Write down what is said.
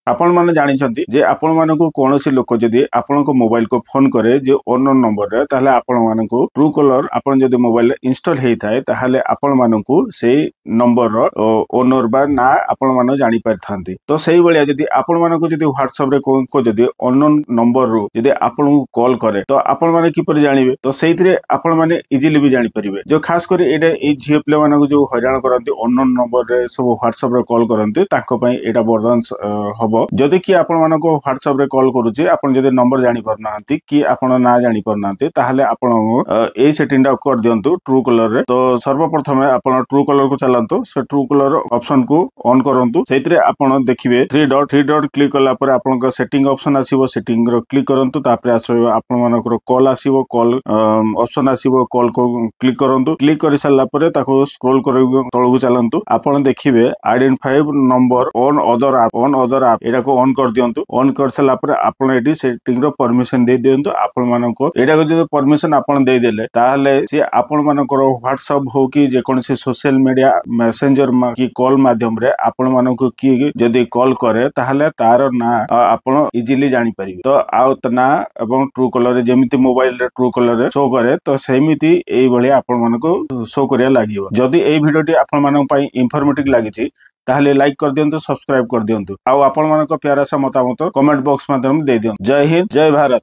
आपण माने जानिछंती जे आपण मानकु कोनोसी लोक जदी आपनको मोबाइल को फोन करे जे अननोन नंबर रे ताले आपण मानकु ट्रू कलर आपण जदी मोबाइल इंस्टॉल हेई थाए ताले आपण मानकु सेई नंबर रो ओनर बा ना आपण माने जानि परथांती। तो सेई बलिया जदी आपण मानकु जदी WhatsApp रे को जदी अननोन नंबर रो जदी आपनको कॉल करे तो आपण माने किपर जानिबे। तो सेइथिरे आपण माने इजीली भी जानि परिबे। जो खास करी एडे ए झियो प्ले मानकु जो हैरान करंती अननोन नंबर रे सब WhatsApp रे कॉल करंती ताको पई एडा वरदान हबो। जदि कि आपण मानको WhatsApp रे कॉल करूची आपण जदि नंबर जानि परनांती कि आपण ना जानि परनांती ताहले आपण ए सेटिंग टा कर दियंतु ट्रू कलर रे। तो सर्वप्रथम आपण ट्रू कलर को चलांतु से ट्रू कलर ऑप्शन को ऑन करंतु। सेतिरे आपण देखिबे थ्री डॉट क्लिक कला पर आपण का सेटिंग ऑप्शन आसीबो। सेटिंग रो क्लिक करंतु तापर आसीबो आपण मानकर कॉल आसीबो। कॉल ऑप्शन आसीबो। कॉल को क्लिक करंतु। क्लिक करि साला पर ताको स्क्रॉल कर तळगु चलांतु। आपण देखिबे identify number on other app एटा को ऑन कर दियंतु। ऑन कर साला पर आपण एटी सेटिंग रो परमिशन दे दियंतु। आपण मानको एटा को जो परमिशन आपण दे देले ताहले से आपण मानकर WhatsApp हो कि जे कोनसी सोशल मीडिया मैसेंजर की कॉल माध्यम रे आपण मानको की जदी कॉल करे ताहले तार ना आपण इजीली जानि परिबे। तो आउ ना एवं ट्रू कलर रे जेमिति मोबाइल रे ट्रू कलर रे शो करे तो सेमिति एई भली आपण मानको शो करिया लागिवो। जदी एई भिडियोटी आपण मानक पई इंफॉर्मेटिव लागिछि ताहले लाइक कर दियंतु, सब्सक्राइब कर दियंतु। आउ आपण मानक प्यारा सा मतामत कमेंट बॉक्स माध्यम दे दियंतु। जय हिंद, जय भारत।